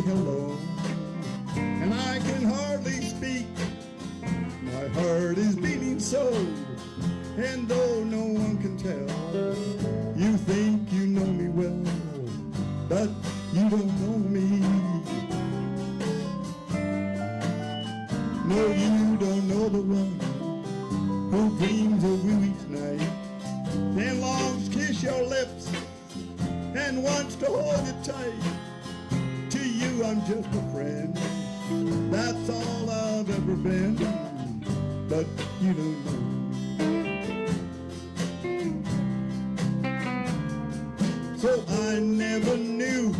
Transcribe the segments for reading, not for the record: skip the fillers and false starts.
hello, and I can hardly speak. My heart is beating so, and though no one can tell, you think you know me well, but you don't know me. No, you don't know the one who dreams of you each night, and longs to kiss your lips, and wants to hold you tight. To you I'm just a friend, that's all I've ever been, but you don't know. So I never knew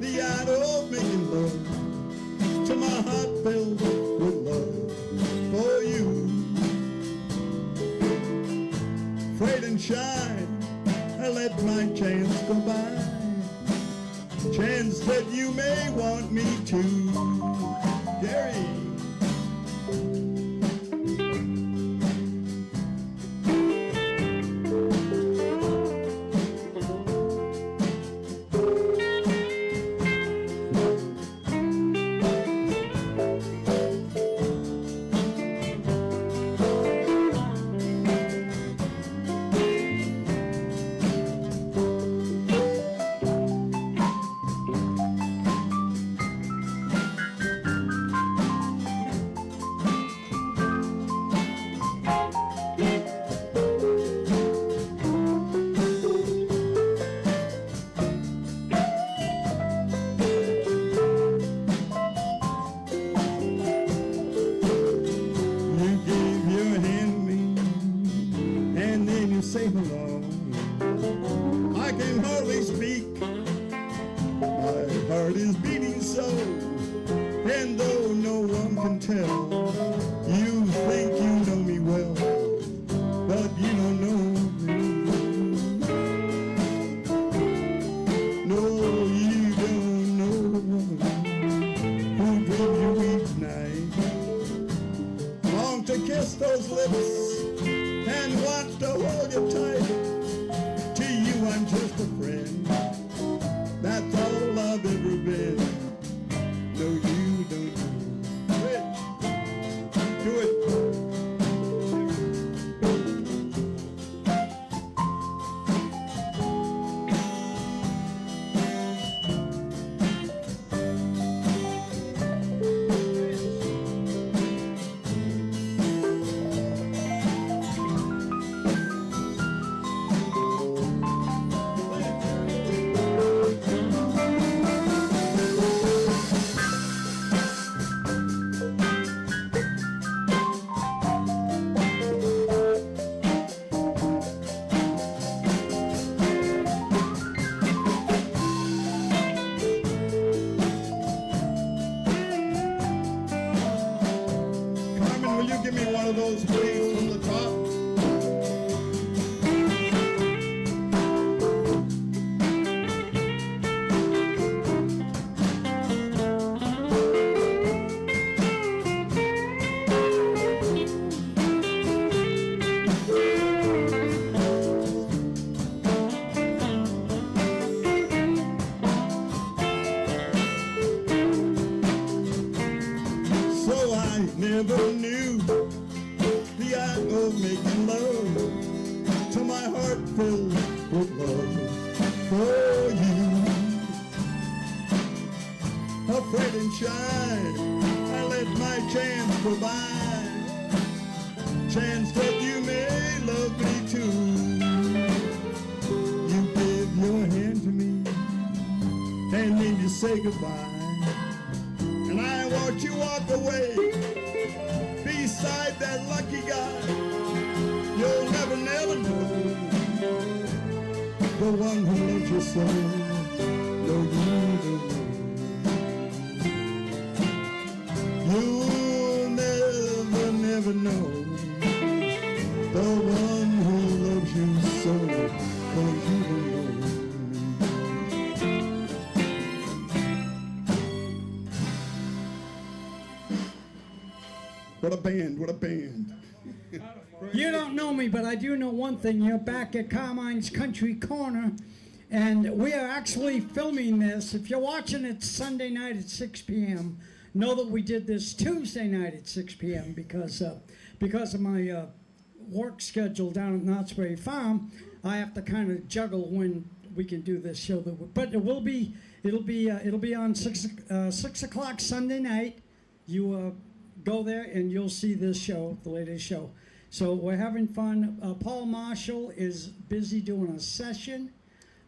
the art of making love to my heart filled with love for you. Afraid and shy, I let my chance go by, chance that you may want me to. Gary. What a band, what a band. You don't know me, but I do know one thing. You're back at Carmine's Country Corner, And we are actually filming this. If you're watching it Sunday night at 6 p.m., know that we did this Tuesday night at 6 p.m. because of my work schedule down at Knott's Berry Farm. I have to kind of juggle when we can do this show. But it'll be on 6 o'clock Sunday night. You go there and you'll see this show, the latest show. So we're having fun. Paul Marshall is busy doing a session.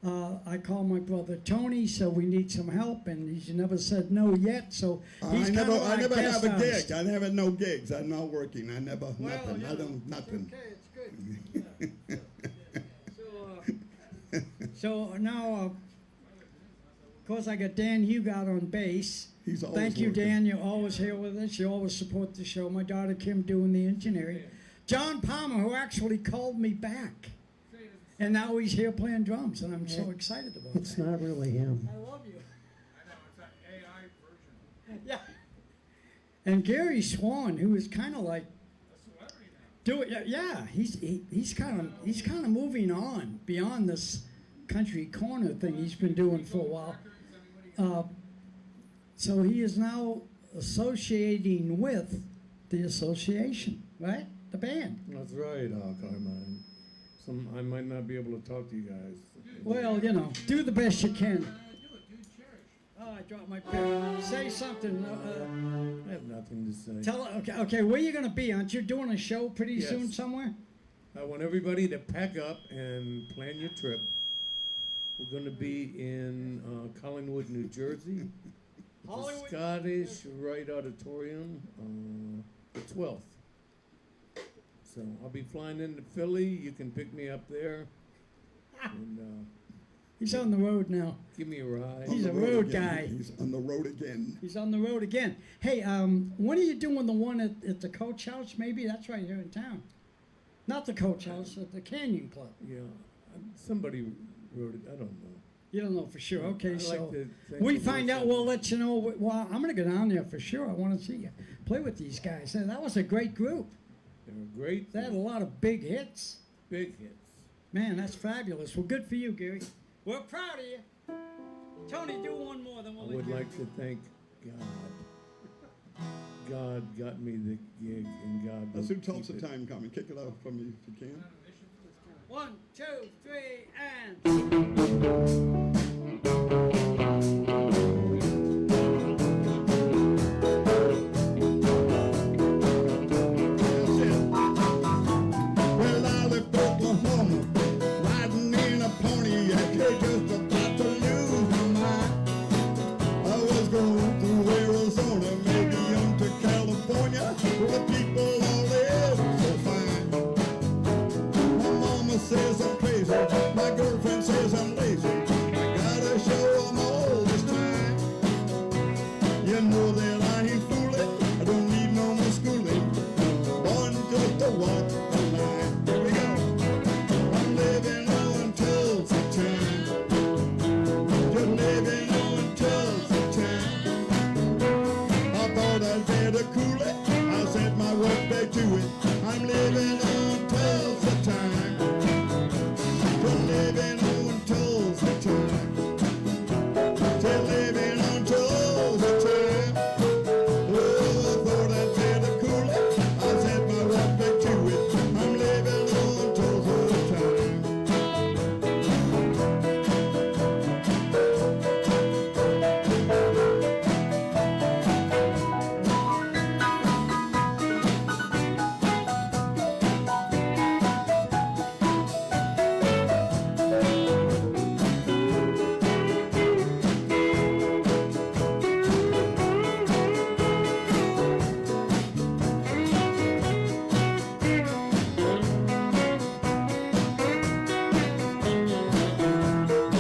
I call my brother Tony, so we need some help, and he's never said no yet. So he's I never have a gig. I never no gigs. I'm not working. I never nothing. Yeah, I don't nothing. Okay, it's good. So now, of course, I got Dan Hughart on bass. He's always Thank you, working. Dan. You're always here with us. You always support the show. My daughter Kim doing the engineering. John Palmer, who actually called me back. And now he's here playing drums, and I'm so excited about It's that. not really him. I love you. I know, it's an AI version. Yeah. And Gary Swan, who is kind of like A celebrity now. yeah, he's kind of moving on beyond this country corner thing he's been doing for a while. So he is now associating with the association, right? The band. That's right, Carmine. I might not be able to talk to you guys. Well, you know, do the best you can. Do it, dude. Cherish. Oh, I dropped my pen. Say something. I have nothing to say. Tell okay. Where you gonna be? Aren't you doing a show pretty Yes. soon somewhere? I want everybody to pack up and plan your trip. We're going to be in Collingwood, New Jersey. Hollywood. The Scottish Rite Auditorium, the 12th. So I'll be flying into Philly. You can pick me up there. And He's on the road now. give me a ride. He's On a the road again. guy. He's on the road again. He's on the road again. Hey, when are you doing the one at the Coach House? Maybe that's right here in town. Not the Coach House, at the Canyon Club. Yeah, somebody wrote it. I don't know. You don't know for sure. Okay, I so like to think we of find what's out. We'll happening. let you know. Well, I'm going to go down there for sure. I want to see you play with these guys. That was a great group. They were great. They had a lot of big hits. Big hits. Man, that's fabulous. Well, good for you, Gary. We're proud of you. Tony, do one more, then I we'll let would you. like to thank God. God got me the gig, and God. Let's will do Tulsa keep it. time coming. Kick it off for me if you can. 1, 2, 3, and. That's it. Well, I left Oklahoma, riding in a Pontiac, just about to lose my mind. I was going through Arizona, maybe on to California, where the people all live so fine. My mama says I'm crazy, my girlfriend says I'm lazy. I gotta show 'em all this time. You know that I ain't fooling, I don't need no more schooling. Born just to walk the line. Here we go. I'm living on Tulsa time. Just living on Tulsa time. I thought I'd better cool it. I set my work back to it. I'm living on Tulsa time. Just living on Tulsa time. Still living on Tulsa time. Oh, I thought I'd better cool it. I set my work back to it. I'm living on Tulsa time.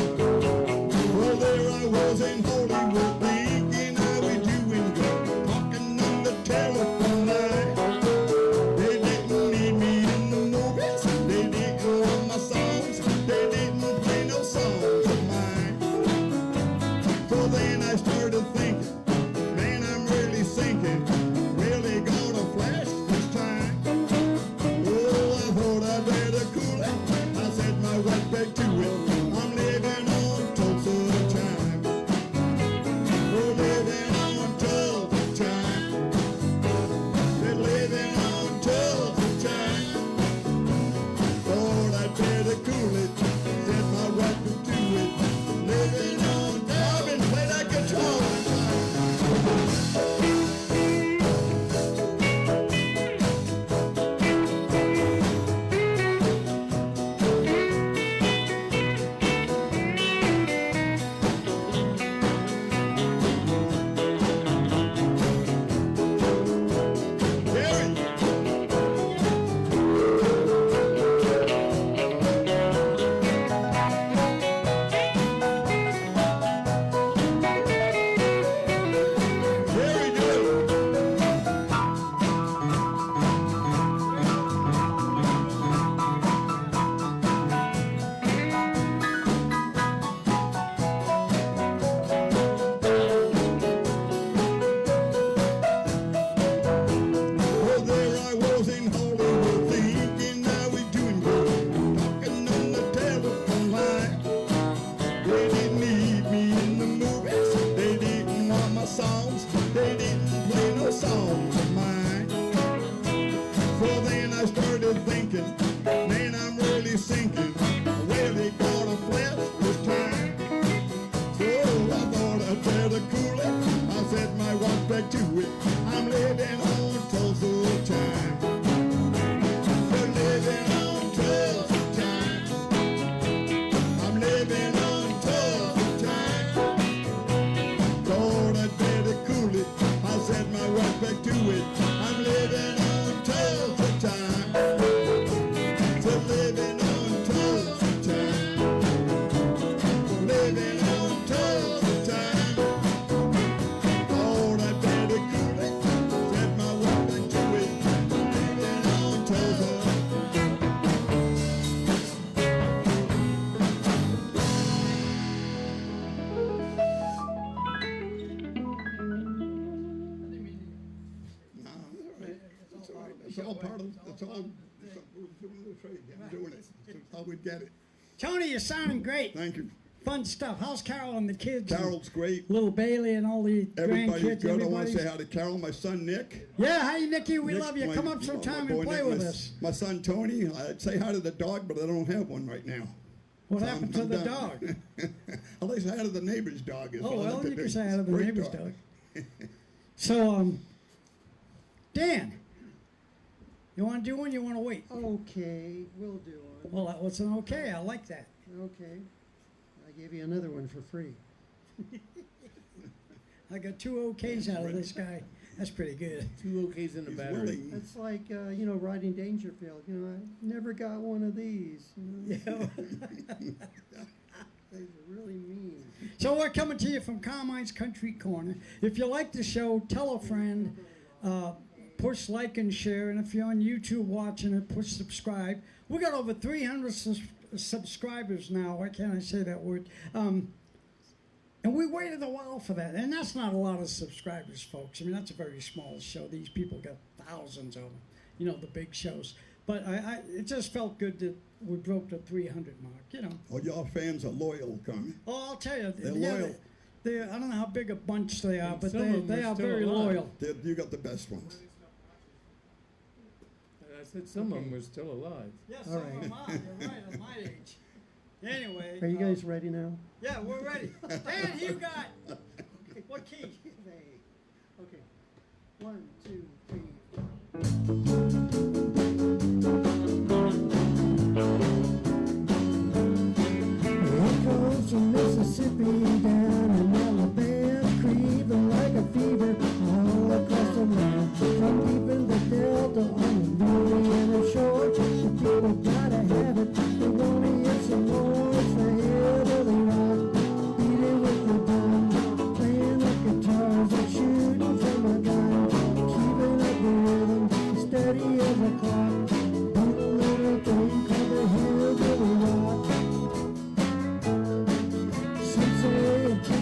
Well, there I was in Hollywood, thinking I was doing good, talking on the telephone line. They didn't need me in the movies, they didn't love my songs, they didn't play no songs of mine. So then I started thinking, man, I'm really sinking, really gonna flash this time. Oh, I thought I'd better cool it, I set my work back to it, I'm living thinking, where they gonna flex this time? So I thought I'd better cool it. I set my watch back to it. I'm living on Tulsa time. We're living on Tulsa time. I'm living on Tulsa time. Thought I'd better cool it. I set my watch back to it. I'm living on Tulsa time. So living on Tulsa time. Living on Tulsa time. Thought I'd better cool it. Set my watch back to it. Living on Tulsa. No, it's all right. It's all part of, it's all, we're doing the trade. I'm doing it. That's how we get it. Tony, you're sounding great. Thank you. Fun stuff. How's Carol and the kids? and Carol's great. Little Bailey and all the Everybody's grandkids. good. I want to everybody's- say hi to Carol, my son Nick. Yeah, hi, Nikki. We Nick's love you. my- Come up my sometime boy and play Nick, with my- us. My son Tony. I'd say hi to the dog, but I don't have one right now. What So happened I'm to the done. dog? At least hi to the neighbor's dog. Is Oh, all I well, could you do. can say hi to the Great neighbor's dog. So, Dan, you want to do one? You want to wait? Okay, we'll do one. Well, that was an okay. I like that. Okay. I gave you another one for free. I got 2 okays out of this guy. That's pretty good. 2 OKs in the He's battery. willing. It's like, riding Dangerfield. I never got one of these. Yeah. They were really mean. So we're coming to you from Carmine's Country Corner. If you like the show, tell a friend. Push like and share. And if you're on YouTube watching it, push subscribe. We got over 300 subscribers now. Why can't I say that word? And we waited a while for that. And that's not a lot of subscribers, folks. I mean, that's a very small show. These people got thousands of them, the big shows. But it just felt good that we broke the 300 mark, Oh, your fans are loyal, Carmen. Oh, I'll tell you. They're yeah, loyal. I don't know how big a bunch they are, And but some of them they are are still very alive. loyal. You got the best ones. And I said some of them were still alive. Yes, All right. You're right, at my age. Anyway. Are you guys ready now? Yeah, we're ready. Dan, you got what key? Okay. 1, 2, 3. It comes from Mississippi down in Alabama, creeping like a fever all across the land. From deep in the Delta on the Louisiana shore, the people gotta have it. They wanna hear some more. It's the hillbilly rock, beating with the drum, playing the guitars and shooting from a gun, keeping up the rhythm, steady as a clock. Doing a little thing called the hillbilly rock.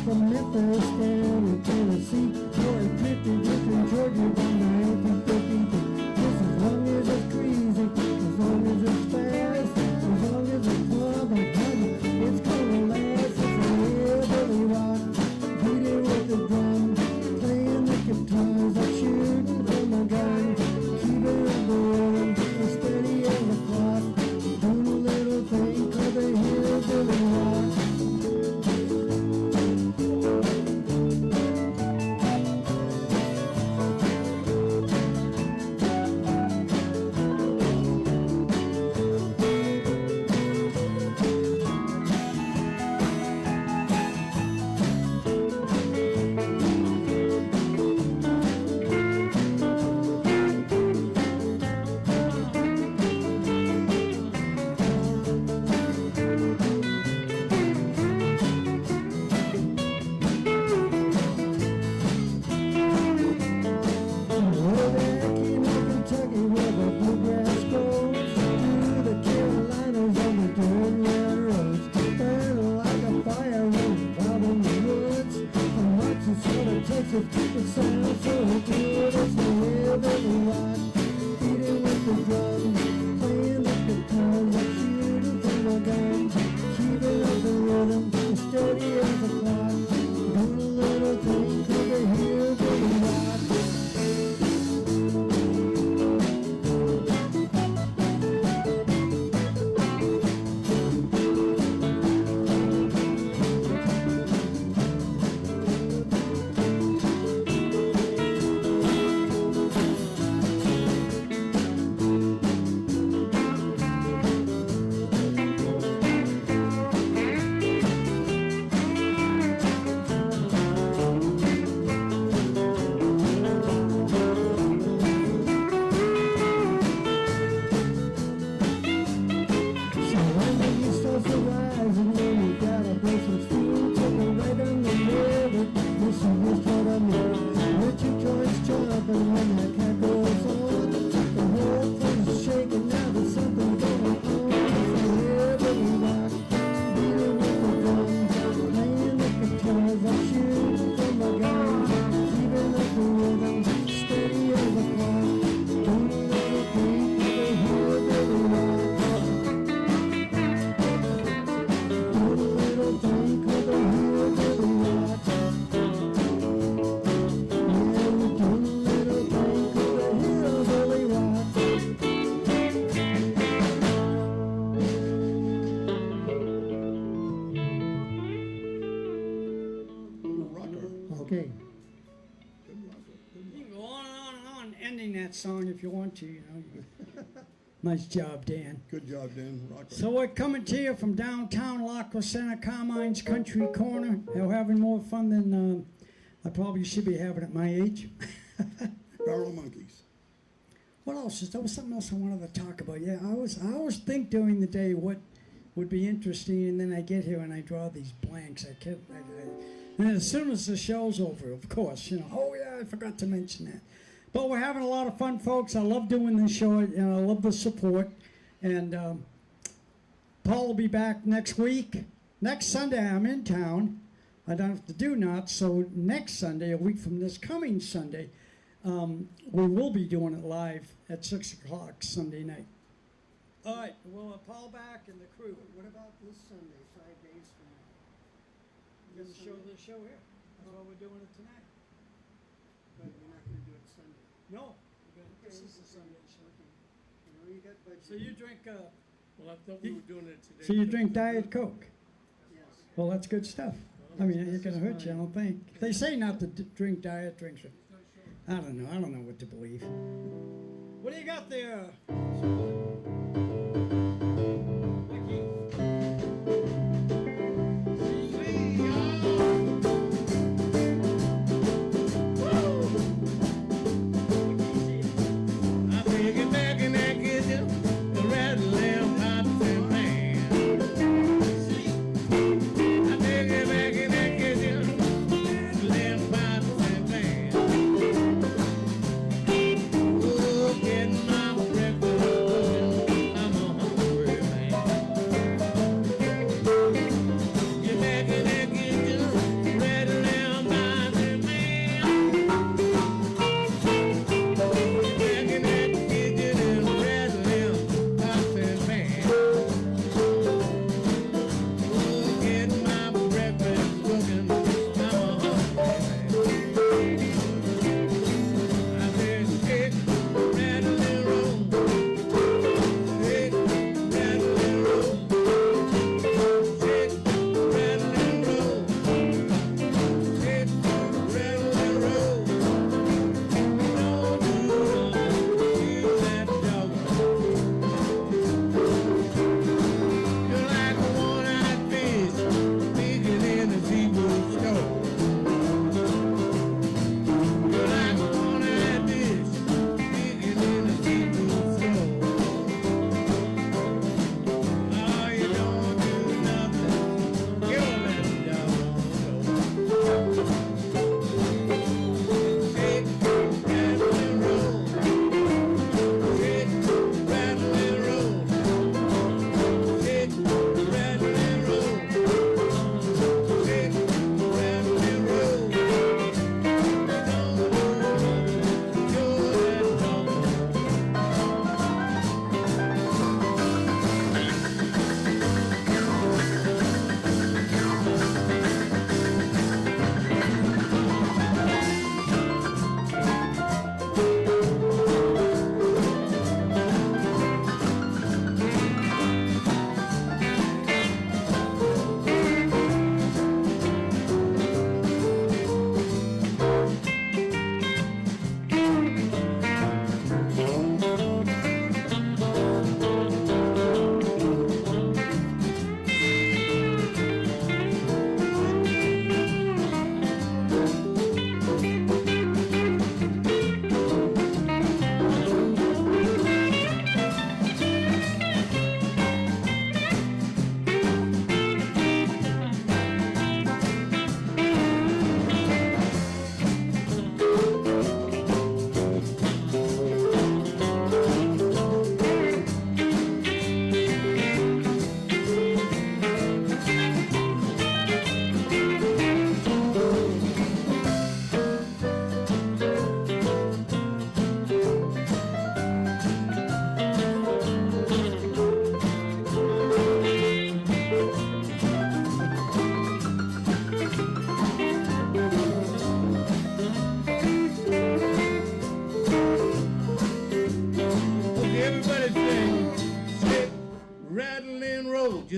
From Memphis down in Tennessee, or a drifting in Georgia down to 1950. Just as long as it's crazy, as long as it's fast, as long as it's club and honey, it's gonna last. It's a hillbilly rock, beating with the drum, playing the guitars, I'm shooting from a gun, keeping up the rhythm, steady as a clock, doing a little thing called the hillbilly rock. that song if you want to, you know. Nice job, Dan. Good job, Dan. Rock on. So we're coming to you from downtown La Crescenta, Carmine's Country Corner. They're having more fun than I probably should be having at my age. Barrel of Monkeys. What else? There was something else I wanted to talk about. Yeah, I always think during the day what would be interesting, and then I get here and I draw these blanks. And as soon as the show's over, of course, you know, oh yeah, I forgot to mention that. But we're having a lot of fun, folks. I love doing this show, and I love the support. And Paul will be back next week. Next Sunday, I'm in town. I don't have to do not. So next Sunday, a week from this coming Sunday, we will be doing it live at 6 o'clock Sunday night. All right, we'll have Paul back and the crew. What about this Sunday, 5 days from now? We're going to show the show here. That's why we're doing it tonight. But you're not gonna do it Sunday. No, this is the Sunday show. You know, you got budget. So you drink, Well, I thought we were doing it today. so you drink Diet Coke. Yes. Well, that's good stuff. I mean, it ain't gonna hurt you, I don't think. They say not to drink diet drinks. I don't know. I don't know what to believe. What do you got there?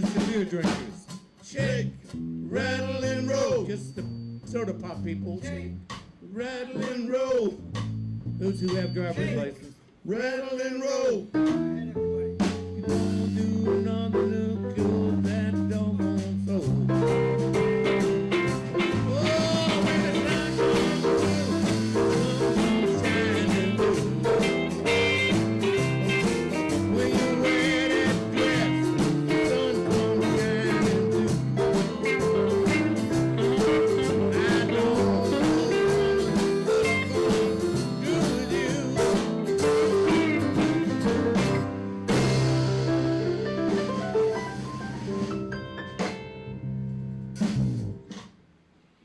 just the beer drinkers. Shake, rattle, and roll. Just the soda pop people. Shake, rattle, and roll. Those who have driver's license. Rattle and roll. You don't do nothing to kill that doggone soul. Oh, when the sun comes through, shining through. When you wear that dress, the sun comes shining through. I don't know what it's gonna do with you.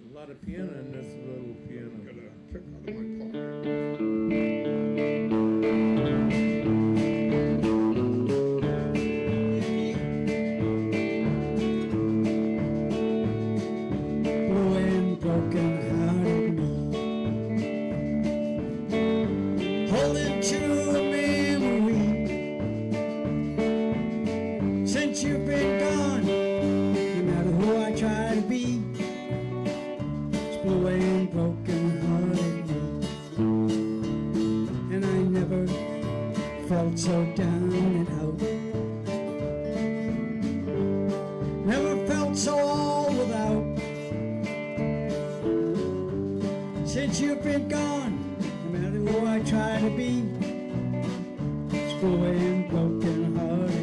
A lot of piano in this little piano. Pick out of my pocket. Blue and broken hearted me, holding to a memory. Since you've been gone, no matter who I try to be, it's blue and broken hearted me. And I never felt so down and out, never felt so all without. Since you've been gone, no matter who I try to be, it's blue and broken hearted.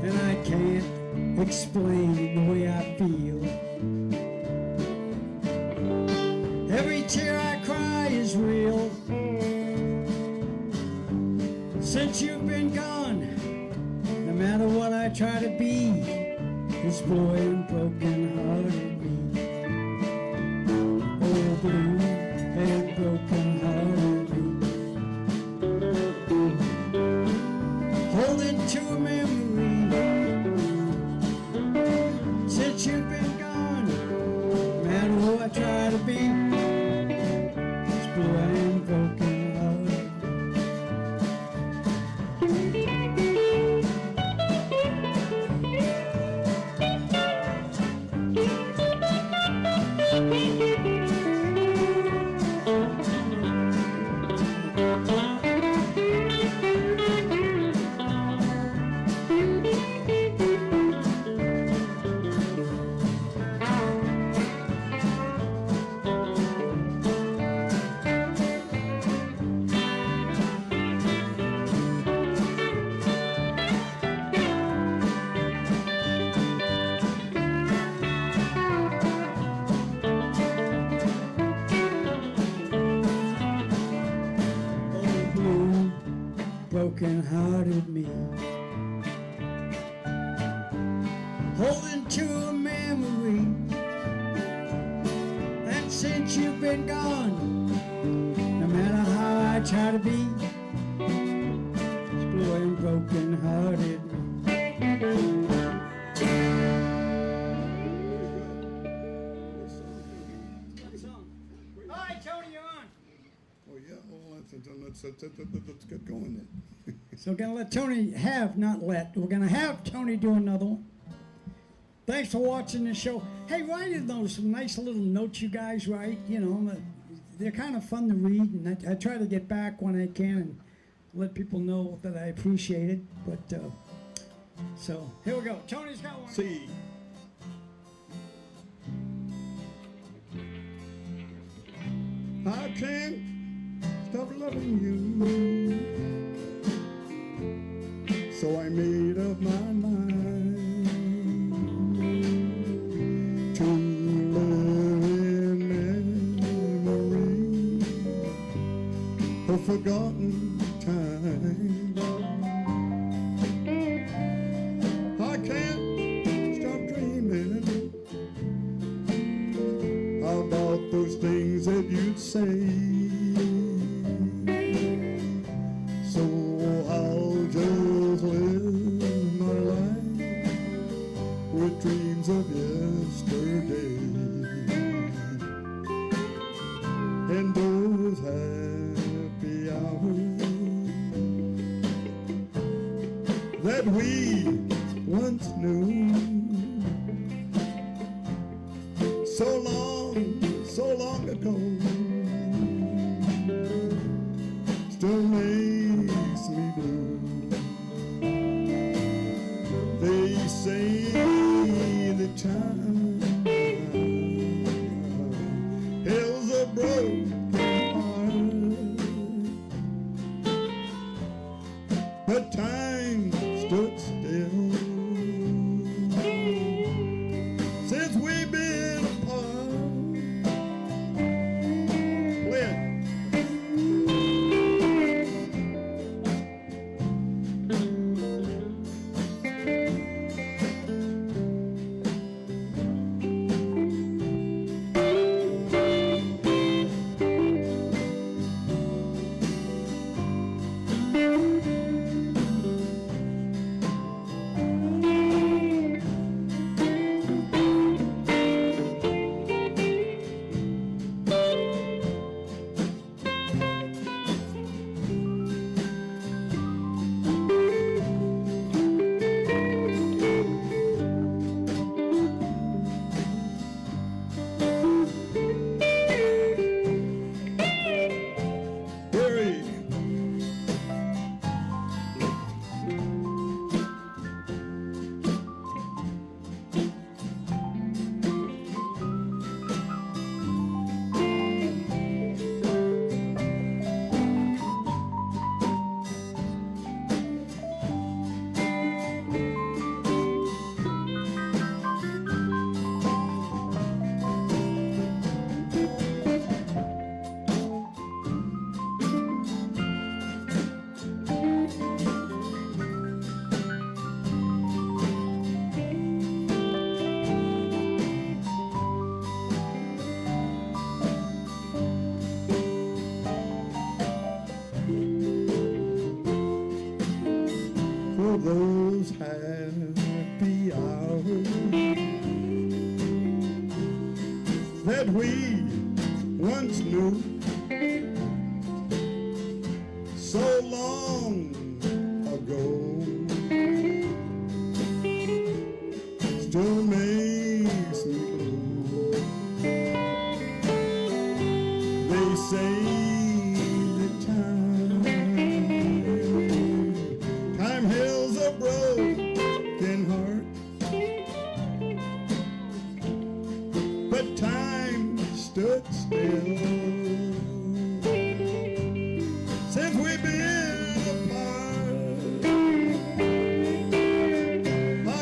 And I can't explain the way I feel. Every tear I cry is real. Since you've been gone, no matter what I try to be, it's blue and broken hearted me. Oh, blue and broken hearted me, holding to a memory. Since you've been gone, no matter who I try to be, it's blue and broken hearted. Broken-hearted me, holding to a memory. And since you've been gone, no matter how I try to be, it's blue and broken-hearted me. Hi, Tony, you're on. Oh, yeah, well, let's get going then. So we're gonna let Tony have, not let. We're gonna have Tony do another one. Thanks for watching the show. Hey, write in those nice little notes you guys write. You know, they're kind of fun to read, and I try to get back when I can and let people know that I appreciate it. But so here we go. Tony's got one. See. I can't stop loving you, so I made up my mind to live in memory of forgotten time. mind. I can't stop dreaming about those things that you'd say. So I'll just live my life with dreams of yesterday and those happy hours that we once knew. So long ago, still makes me blue. They say the time heals a broken heart, but time stood still since we've been apart. Play it. For those happy hours that we once knew, so long ago, still makes me blue. They say the time heals a broken heart, but time stood still since we've been apart.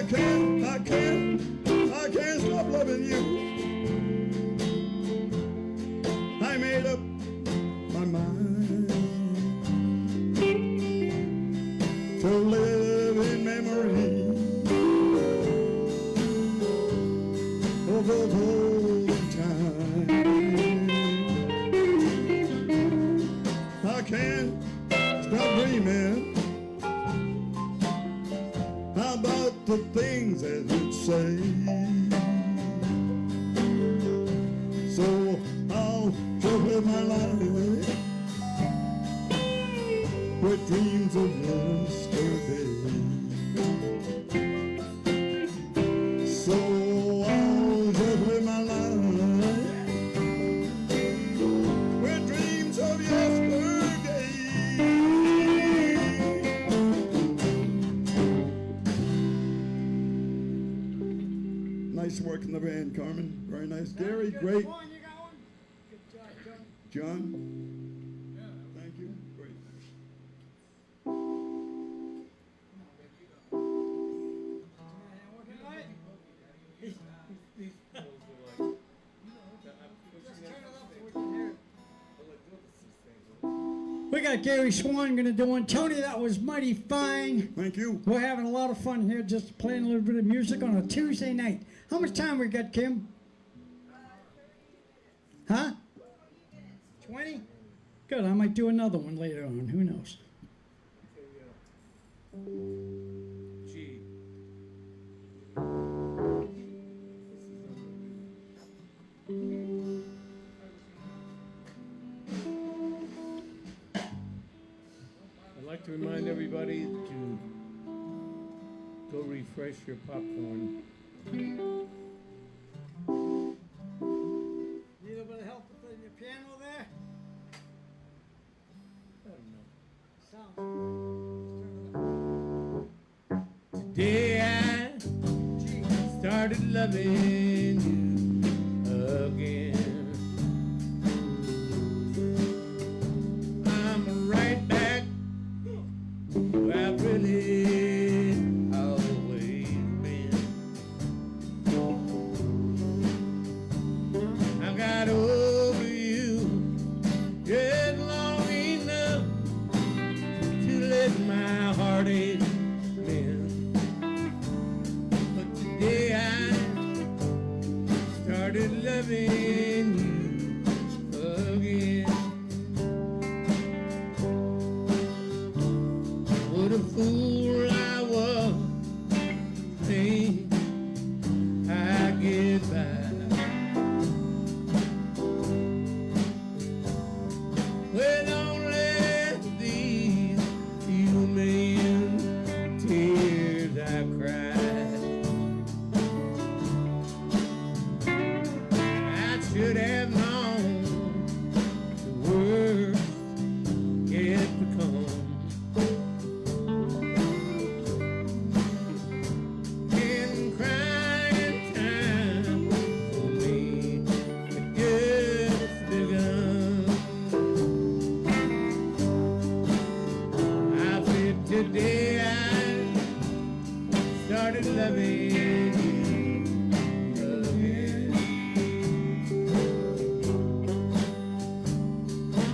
I can't stop loving you. I made up my mind to live in memory of those old times. I can't stop dreaming about the things that you'd say. So I'll just live my life with dreams of yesterday. So I'll just live my life with dreams of yesterday. Nice work in the band, Carmen. Very nice. Gary, great. Swan, you got one? Good job, John. John? Thank you. Great. We got got Gary Swan going to do one. Tony, that was mighty fine. Thank you. We're having a lot of fun here just playing a little bit of music on a Tuesday night. How much time we got, Kim? 30 minutes. Huh? 20? Good, I might do another one later on. Who knows? G. I'd like to remind everybody to go refresh your popcorn. Need a little bit of help with the piano there? I don't know. Sounds. Today I started loving you again. I'm right back where I've really always been. I got over you just long enough to let my heartache mend. But today I started loving you again. What a fool I was, think I get by. With only these few million tears I cried. I should have known the worst yet to come. In crying time for me had just begun. I said today I started loving you again.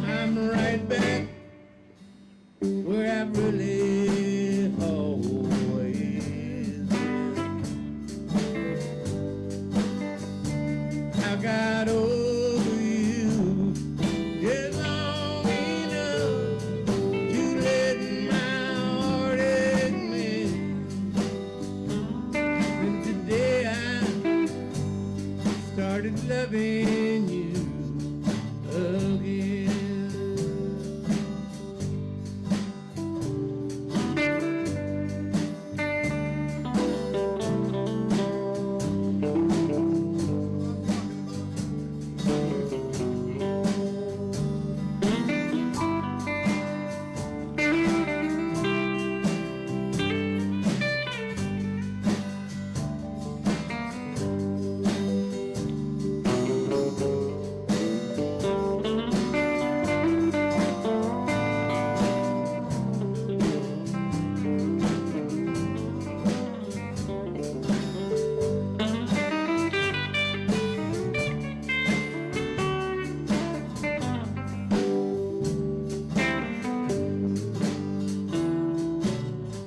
I'm right back where I've really always been. I got over you just long enough to let my heartache mend. And today I started loving you again.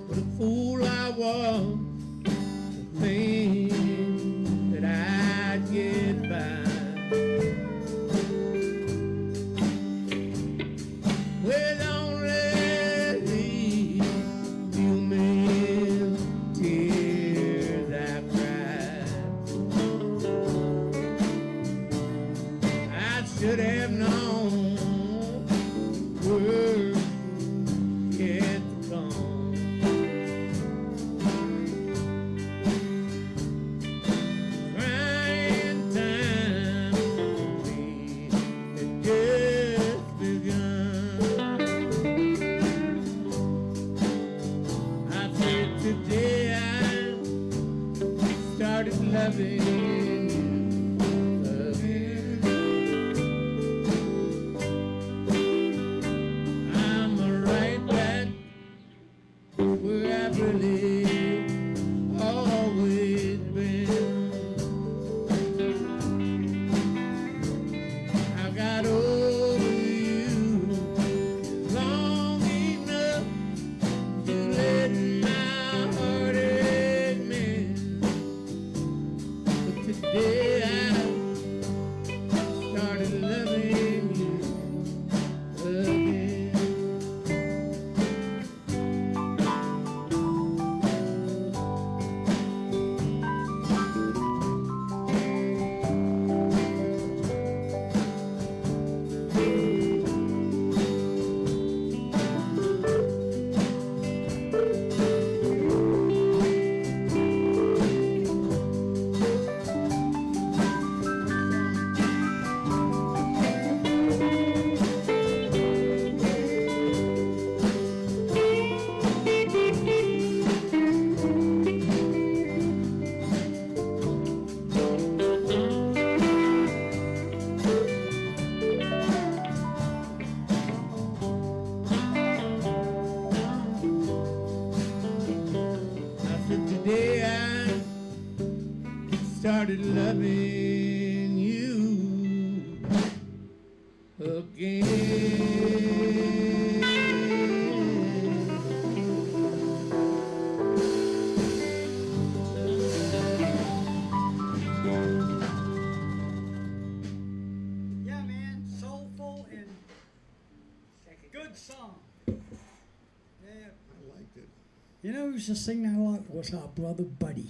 What a fool I was to think that I'd get by. With only these few million tears I cried. I should have known words yet to come. Crying time for me had just begun. I said today I started loving you again. I'm right back where I've really always been. I got over you long day I started loving you again. Today I started loving you again. Yeah, man, soulful and good song. Yeah. I liked it. You know who used to sing that a lot was our brother Buddy.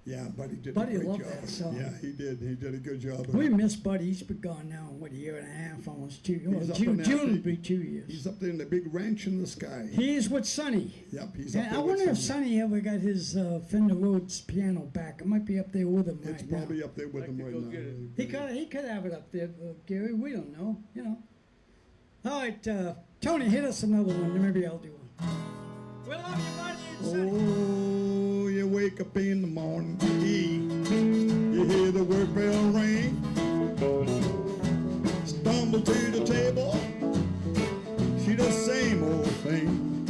Yeah, Buddy did Buddy a great loved job. that song. Yeah, he did. He did a good job. We miss Buddy. He's been gone now, what, a year and a half, almost 2 years. He's Well, up in June that will big- be 2 years. He's up there in the big ranch in the sky. He's with Sonny. Yep, he's up And there I with wonder if some- Sonny ever got his Fender Rhodes piano back. It might be up there with him It's right probably now. up there with Like him to right go now. get it. He could have it up there, Gary. We don't know, you know. All right, Tony, hit us another one. Maybe I'll do one. We love you, Buddy. It's Sonny. Oh, you wake up in the morning, you hear the work bell ring, stumble to the table, see the same old thing.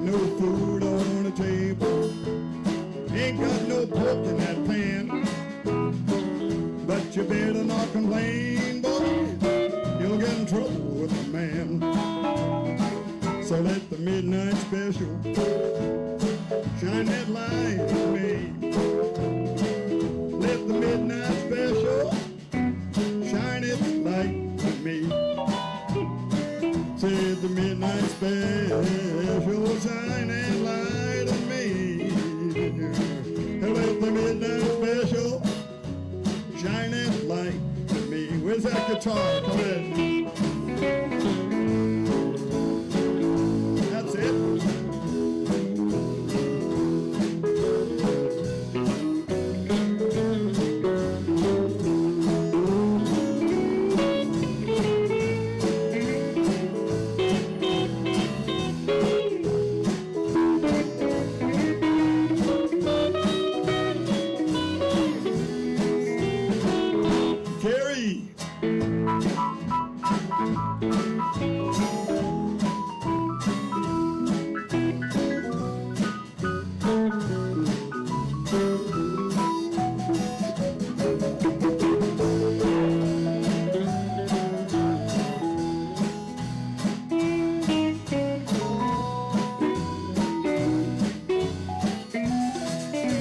No food on the table, ain't got no pork in that pan, but you better not complain, boy, you'll get in trouble with the man. So let the midnight special shine that light on me. Let the midnight special shine its light on me. Said the midnight special shine that light on me. Let the midnight special shine that light on me. Where's that guitar? Come in. That's it. Carrie.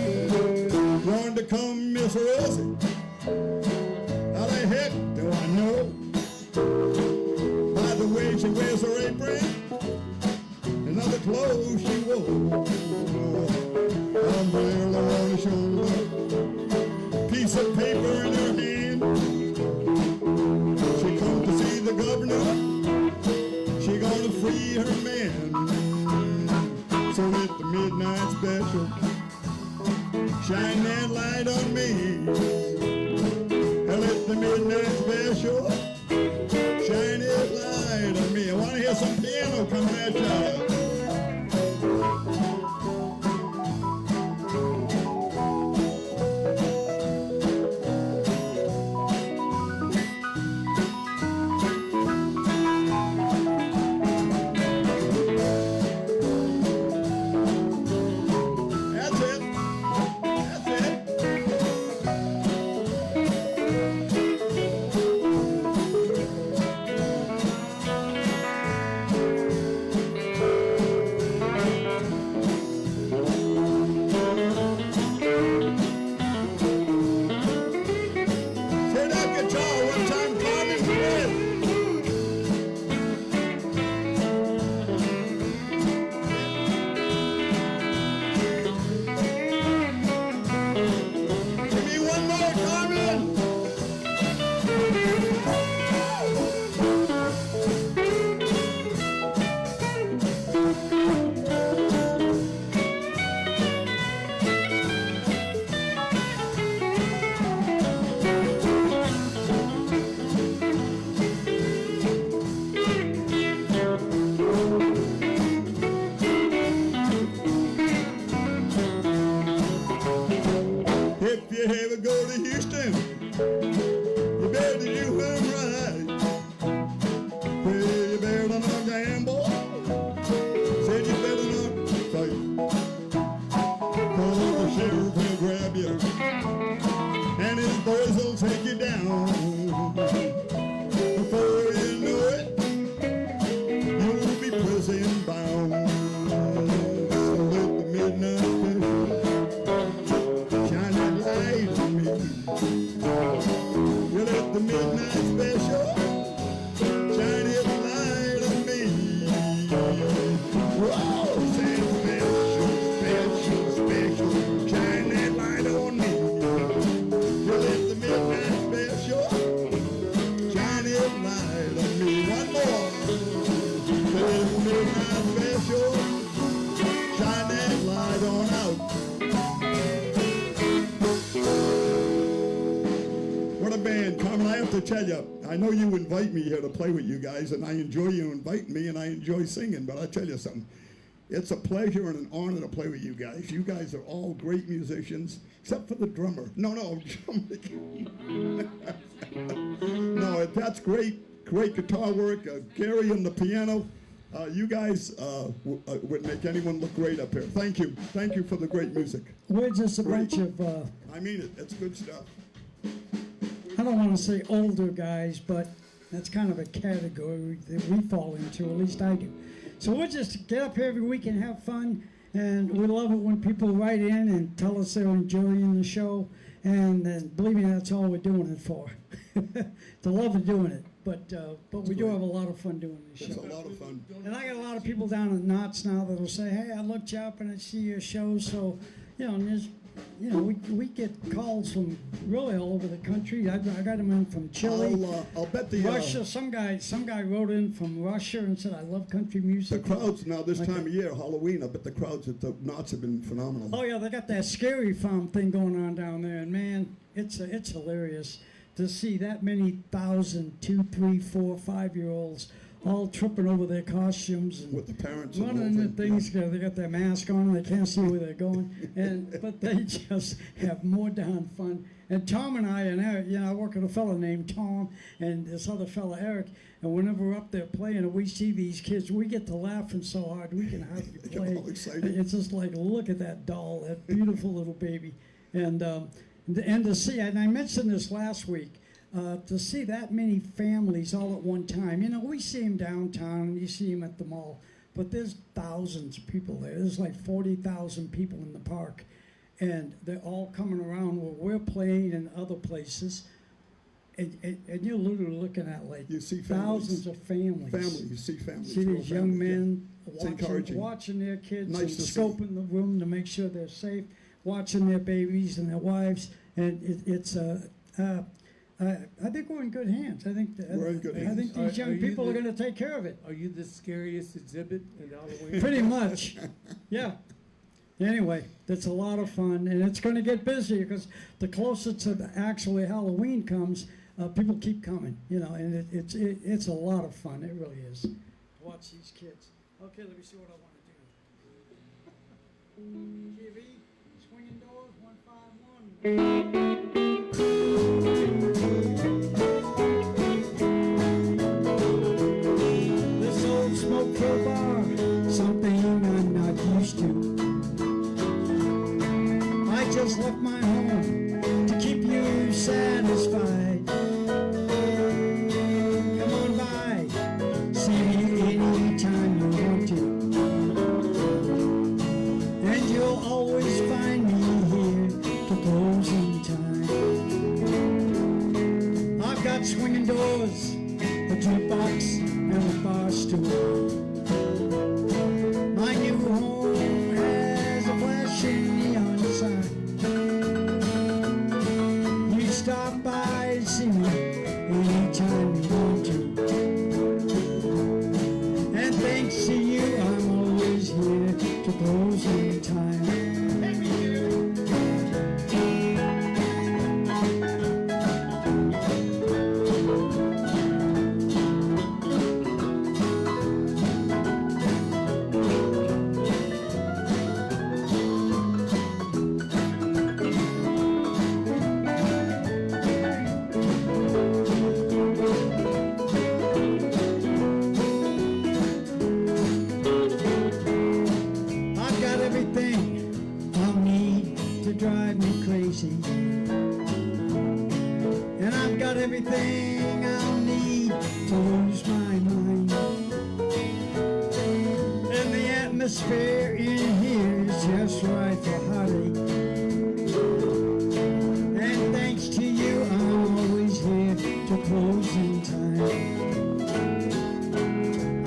Going to come, Miss Rosie. How the heck do I know? By the way she wears her apron and other clothes she wore. Umbrella on her shoulder, piece of paper in her hand. She come to see the governor. She gonna free her man. So let the midnight special shine that light on me. Let the midnight special shine its light on me. I want to hear some piano coming at you. That's it. That's it. if you ever go to Houston, you better do him right. Well, you better not gamble. Said you better not fight. 'Cause the sheriff will grab you, and his boys will take you down. Before you know it, you'll be prison bound. So let the midnight special shine that light on me. You let the midnight special shine its light on me. Whoa, say special, special, special, shine that light on me. You let the midnight special shine its light on me. One more. Let the midnight special shine that light on out. What a band, Carmen. I have to tell you, I know you invite me here to play with you guys, and I enjoy you inviting me, and I enjoy singing, but I'll tell you something. It's a pleasure and an honor to play with you guys. You guys are all great musicians, except for the drummer. No, no, that's great guitar work. Gary on the piano. You guys would make anyone look great up here. Thank you for the great music. We're just a bunch of, I mean it, it's good stuff. I don't want to say older guys, but that's kind of a category that we fall into, at least I do. So we'll just get up here every week and have fun, and we love it when people write in and tell us they're enjoying the show, and believe me, that's all we're doing it for. The love of doing it, but we do have a lot of fun doing this It's show. a lot of fun. And I got a lot of people down at Knott's now that'll say, hey, I looked you up and I see your show, so, and there's, we get calls from really all over the country. I got them in from Chile, I'll bet the Russia. Some guy wrote in from Russia and said, I love country music. The crowds now this time of year, Halloween, I bet the crowds at the Knott's have been phenomenal. Oh yeah, they got that scary farm thing going on down there, and man, it's hilarious to see that many 1,000, 2, 3, 4, 5-year-olds all tripping over their costumes and With the parents and running the into things. They got their mask on and they can't see where they're going, but they just have more darn fun. And Tom and I and Eric, I work with a fellow named Tom and this other fellow Eric, and whenever we're up there playing and we see these kids, we get to laughing so hard we can hardly play. all excited. It's just like, look at that doll, that beautiful little baby, and to see, and I mentioned this last week. To see that many families all at one time. We see them downtown and you see them at the mall, but there's thousands of people there. There's like 40,000 people in the park, and they're all coming around where we're playing in other places, and you're literally looking at like You see thousands of families. You see families. See real these young families, men It's encouraging. watching their kids Nice and to see. scoping the room to make sure they're safe, watching their babies and their wives, and I think we're in good hands. I think We're in good I hands. think these Are young you people are the- going to take care of it. Are you the scariest exhibit in Halloween? Pretty much, yeah. Anyway, that's a lot of fun, and it's going to get busier because the closer to the actually Halloween comes, people keep coming. And it's a lot of fun. It really is. Watch these kids. Okay, let me see what I want to do. TV, swinging doors, 151. This old smoke filled bar, something I'm not used to. I just left my home to keep you satisfied. Come on by, see me anytime you want to. And you'll always find me here to closing time. I've got swinging doors, a jukebox, and a bar stool. My new home has a flashing neon sign. You stop by and see me anytime you want to. And thanks to you, I'm always here to closing time. Every year. everything I'll need to lose my mind. And the atmosphere in here is just right for heartache. And thanks to you, I'm always here to closing time.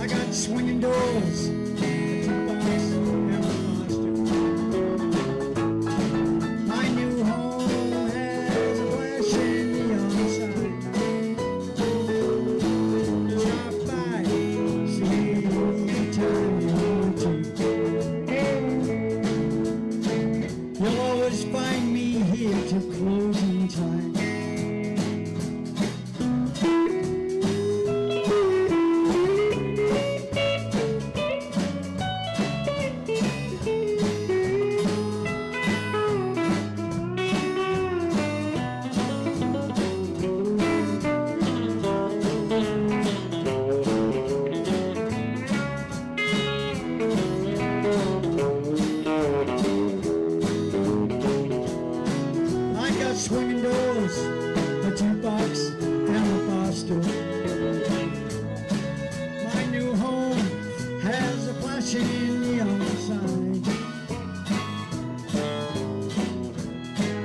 I got swinging doors, jukebox, and a monster. My new home has a flashing neon sign. Stop by, see me anytime you want to. You'll always find me here till closing time. I got swinging doors, a jukebox, and a bar stool. My new home has a flashing neon sign.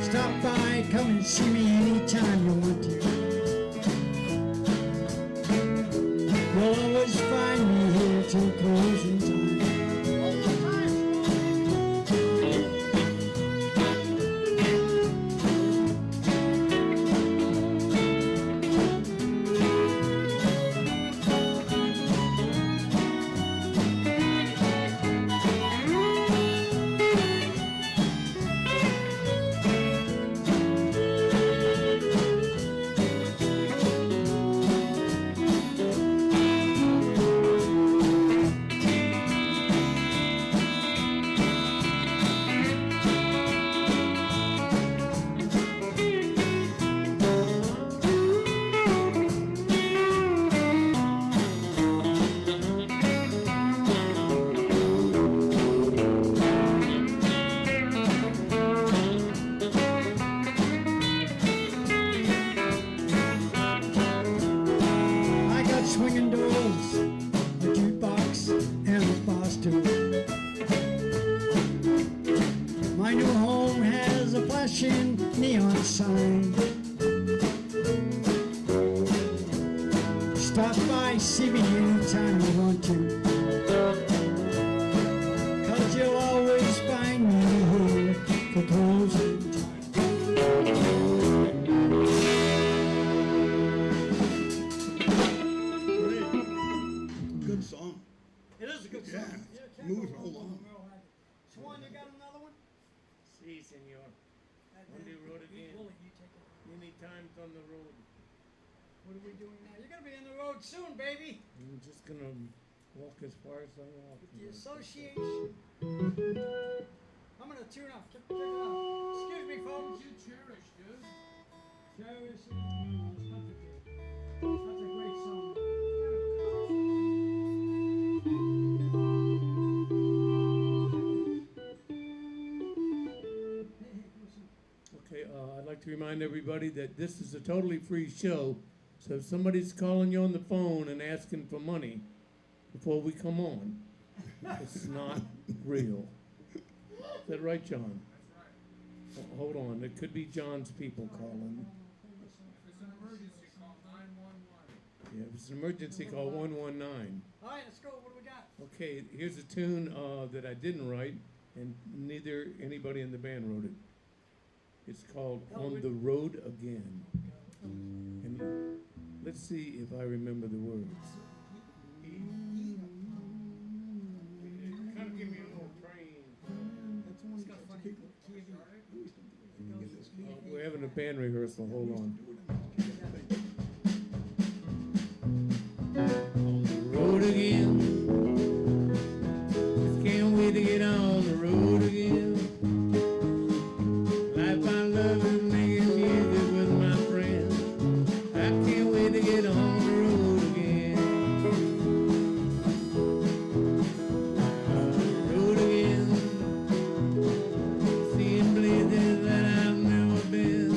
Stop by, come and see me anytime you want to. You'll always find me here till closing time. I got swinging doors, a jukebox, and a bar stool. My new home has a flashing neon sign. Stop by, see me anytime you want to. 'Cause you'll always find me here for closing time. Great. Good song. It is a good Yeah, song. it's moving along. Swan, you got another one? Si, senor. On the road again. Many times on the road. What are we doing now? You're gonna be on the road soon, baby. I'm just gonna walk as far as I walk. The association. I'm gonna tune up. Check it out. Excuse me, folks. You cherish, dude. Cherish. No, it's not the good. That's a great song. Okay, I'd like to remind everybody that this is a totally free show. So if somebody's calling you on the phone and asking for money before we come on, it's not real. Is that right, John? That's right. Hold on, it could be John's people calling. If it's an emergency, call 911. Yeah, if it's an emergency, call 119. All right, let's go. What do we got? Okay, here's a tune that I didn't write, and neither anybody in the band wrote it. It's called On the Road Again. And let's see if I remember the words. Kind of give me a little train. It's got a funny key. We're having a band rehearsal, hold on. On the road again. Just can't wait to get on the road again. Life I love is making music with my friends. I can't wait to get on the road again. On the road again. Seeing places that I've never been.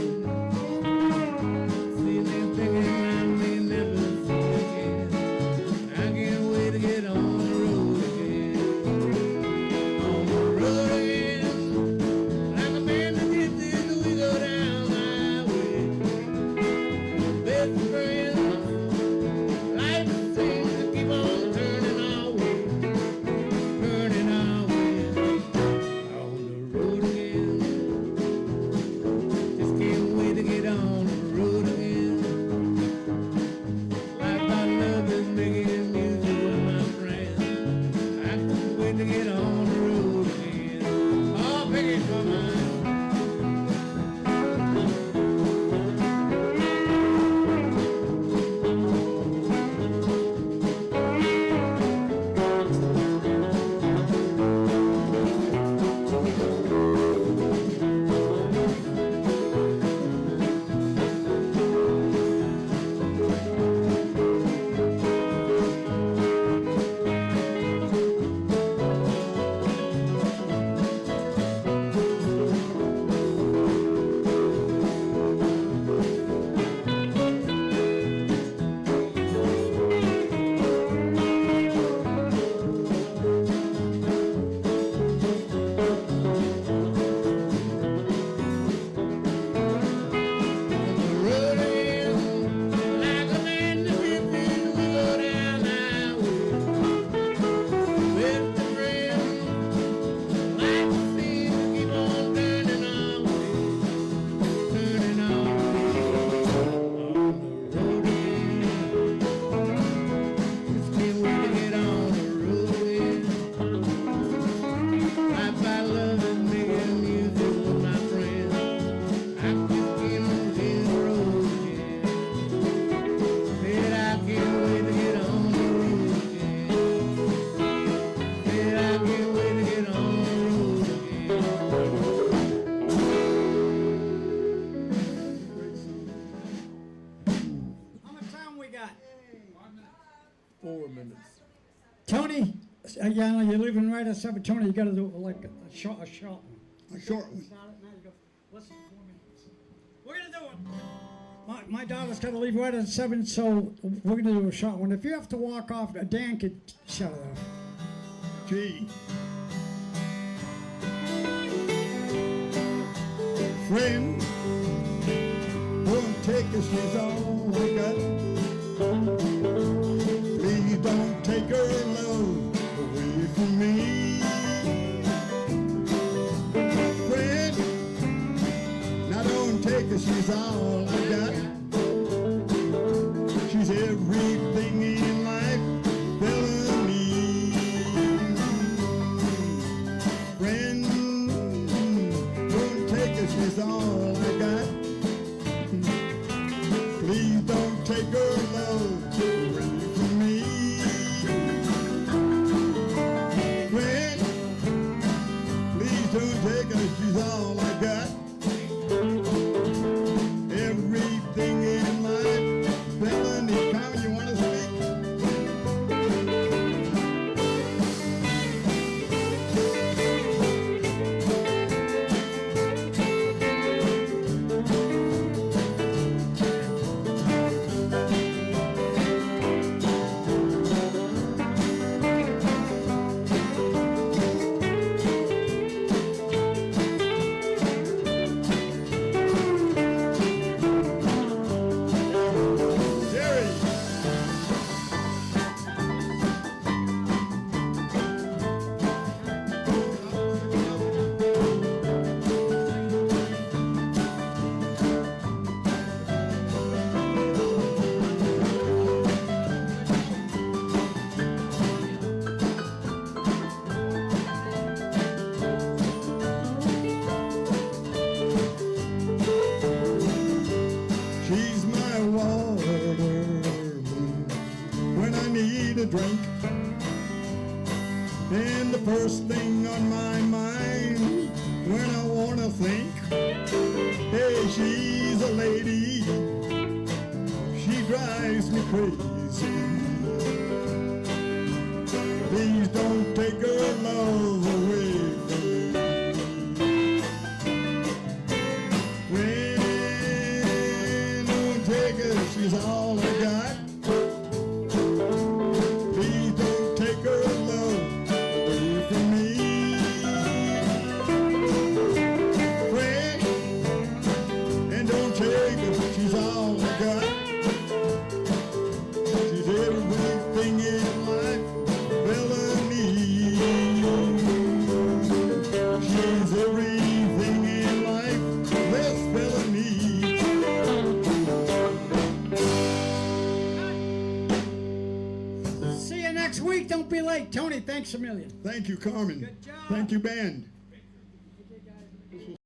4 minutes. Tony, yeah, no, you're leaving right at 7. Tony, you got to do like a short one. A short one. Start it now, you go, listen, 4 minutes. We're going to do it. My daughter's got to leave right at 7, so we're going to do a short one. If you have to walk off, Dan could shut it off. Gee. Friend, don't take us, she's all I got. Please don't take her love away from me. Friend, now don't take her, she's all I got. She's everything in life, felony. Friend, don't take her, she's all I got. Please don't take her love away from me. Friend, please don't take her, she's all I got. Everything in life, felony. Carmen, you want to speak? Jerry. She's my water when I need a drink. And the first thing on my mind when I wanna think. Hey, she's a lady. She drives me crazy. Please don't take her love away from me. When don't take her, she's all I got. Please don't take her love away from me. Friend, and don't take her, she's all I got. She's everything in life, felony. She's everything in life, less felony. See you next week. Don't be late. Tony, thanks a million. Thank you, Carmen. Good job. Thank you, band.